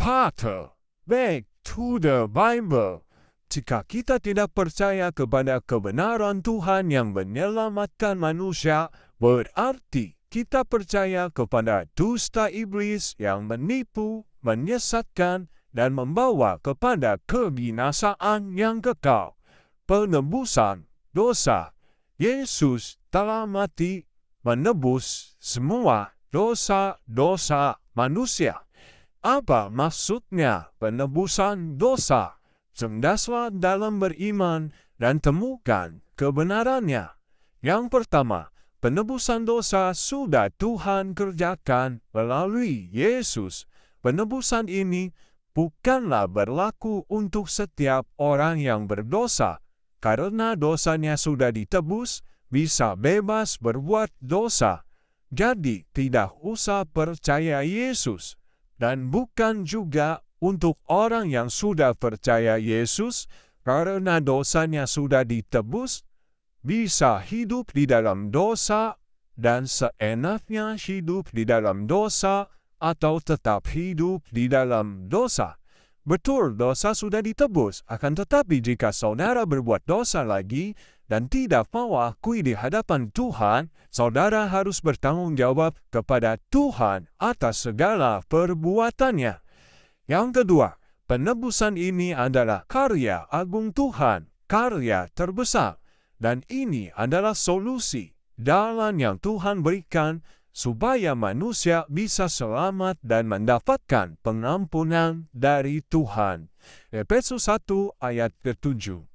Potter, back to the Bible. Jika kita tidak percaya kepada kebenaran Tuhan yang menyelamatkan manusia, berarti kita percaya kepada dusta iblis yang menipu, menyesatkan, dan membawa kepada kebinasaan yang kekal. Penebusan dosa. Yesus telah mati menebus semua dosa-dosa manusia. Apa maksudnya penebusan dosa? Cerdaslah dalam beriman dan temukan kebenarannya. Yang pertama, penebusan dosa sudah Tuhan kerjakan melalui Yesus. Penebusan ini bukanlah berlaku untuk setiap orang yang berdosa. Karena dosanya sudah ditebus, bisa bebas berbuat dosa. Jadi tidak usah percaya Yesus. Dan bukan juga untuk orang yang sudah percaya Yesus, karena dosanya sudah ditebus, bisa hidup di dalam dosa, dan seenaknya hidup di dalam dosa, atau tetap hidup di dalam dosa. Betul, dosa sudah ditebus, akan tetapi jika saudara berbuat dosa lagi, dan tidak mau akui di hadapan Tuhan, saudara harus bertanggung jawab kepada Tuhan atas segala perbuatannya. Yang kedua, penebusan ini adalah karya agung Tuhan, karya terbesar. Dan ini adalah solusi, jalan yang Tuhan berikan supaya manusia bisa selamat dan mendapatkan pengampunan dari Tuhan. Efesus 1 ayat ke-7.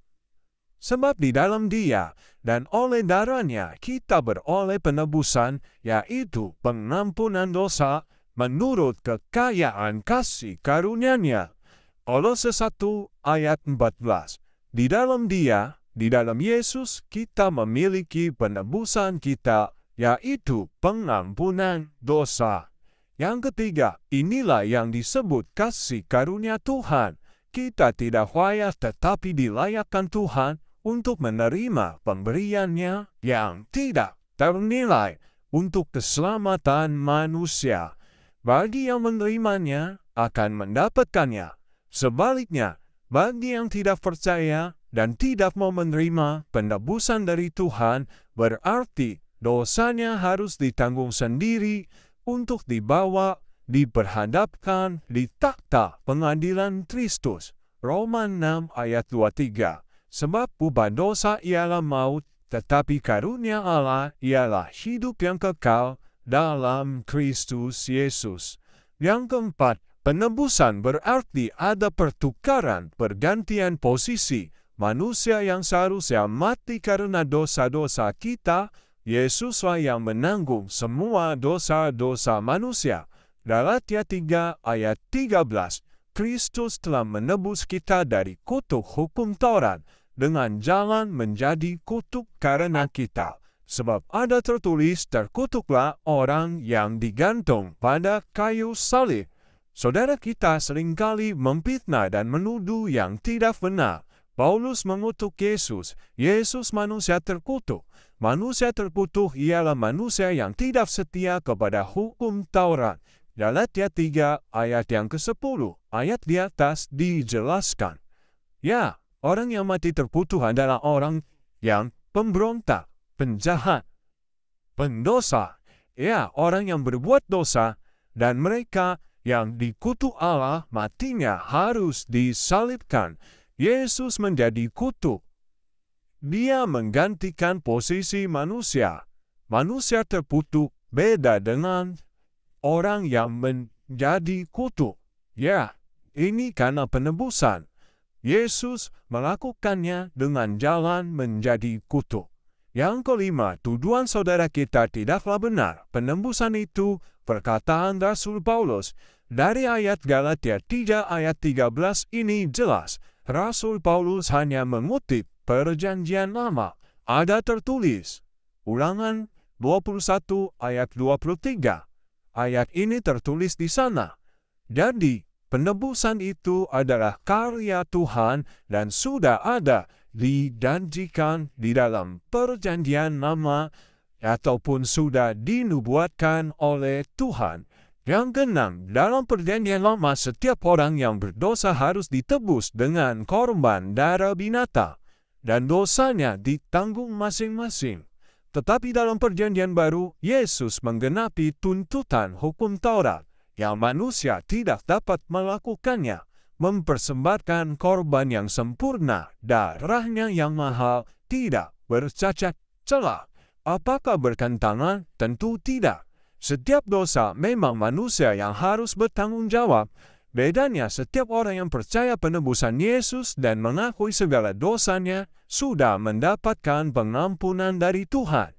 Sebab di dalam Dia dan oleh darahnya kita beroleh penebusan, yaitu pengampunan dosa, menurut kekayaan kasih karunia-Nya. Kolose 1 ayat 14. Di dalam Dia, di dalam Yesus, kita memiliki penebusan kita, yaitu pengampunan dosa. Yang ketiga, inilah yang disebut kasih karunia Tuhan. Kita tidak layak tetapi dilayakkan Tuhan untuk menerima pemberiannya yang tidak ternilai untuk keselamatan manusia. Bagi yang menerimanya akan mendapatkannya. Sebaliknya, bagi yang tidak percaya dan tidak mau menerima penebusan dari Tuhan, berarti dosanya harus ditanggung sendiri untuk dibawa, diperhadapkan di takhta pengadilan Kristus. Roma 6 ayat 23. Sebab ubah dosa ialah maut, tetapi karunia Allah ialah hidup yang kekal dalam Kristus Yesus. Yang keempat, penebusan berarti ada pertukaran, pergantian posisi. Manusia yang seharusnya mati karena dosa-dosa kita, Yesuslah yang menanggung semua dosa-dosa manusia. Galatia 3 ayat 13. Kristus telah menebus kita dari kutuk hukum Taurat dengan jalan menjadi kutuk karena kita. Sebab ada tertulis, terkutuklah orang yang digantung pada kayu salib. Saudara kita seringkali memfitnah dan menuduh yang tidak benar. Paulus mengutuk Yesus. Yesus manusia terkutuk. Manusia terkutuk ialah manusia yang tidak setia kepada hukum Taurat. Galatia 3 ayat yang ke-10. Ayat di atas dijelaskan. Ya, orang yang mati terkutuk adalah orang yang pemberontak, penjahat, pendosa. Ya, orang yang berbuat dosa, dan mereka yang dikutuk Allah matinya harus disalibkan. Yesus menjadi kutuk. Dia menggantikan posisi manusia. Manusia terkutuk beda dengan orang yang menjadi kutuk. Ya, ini karena penebusan. Yesus melakukannya dengan jalan menjadi kutuk. Yang kelima, tuduhan saudara kita tidaklah benar. Penebusan itu perkataan Rasul Paulus. Dari ayat Galatia 3 ayat 13 ini jelas. Rasul Paulus hanya mengutip Perjanjian Lama. Ada tertulis. Ulangan 21 ayat 23. Ayat ini tertulis di sana. Jadi, penebusan itu adalah karya Tuhan dan sudah ada dijanjikan di dalam Perjanjian Lama ataupun sudah dinubuatkan oleh Tuhan. Yang keenam, dalam Perjanjian Lama setiap orang yang berdosa harus ditebus dengan korban darah binatang, dan dosanya ditanggung masing-masing. Tetapi dalam Perjanjian Baru, Yesus menggenapi tuntutan hukum Taurat yang manusia tidak dapat melakukannya, mempersembahkan korban yang sempurna, darahnya yang mahal, tidak bercacat celah. Apakah bertentangan? Tentu tidak. Setiap dosa memang manusia yang harus bertanggung jawab. Bedanya setiap orang yang percaya penebusan Yesus dan mengakui segala dosanya sudah mendapatkan pengampunan dari Tuhan.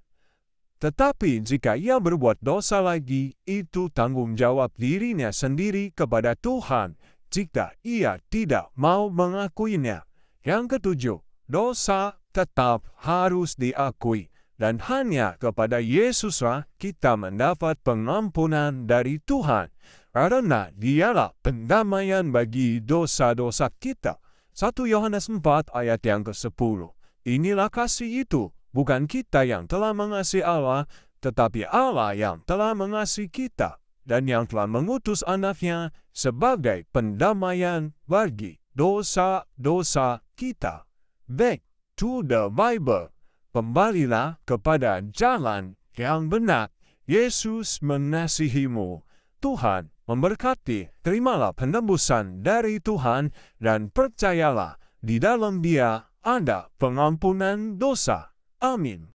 Tetapi jika ia berbuat dosa lagi, itu tanggung jawab dirinya sendiri kepada Tuhan jika ia tidak mau mengakuinya. Yang ketujuh, dosa tetap harus diakui. Dan hanya kepada Yesuslah kita mendapat pengampunan dari Tuhan, karena Dialah pendamaian bagi dosa-dosa kita. 1 Yohanes 4 ayat yang ke-10. Inilah kasih itu, bukan kita yang telah mengasihi Allah, tetapi Allah yang telah mengasihi kita, dan yang telah mengutus anaknya sebagai pendamaian bagi dosa-dosa kita. Back to the Bible. Kembalilah kepada jalan yang benar. Yesus mengasihimu. Tuhan memberkati. Terimalah penebusan dari Tuhan dan percayalah di dalam Dia ada pengampunan dosa. Amin.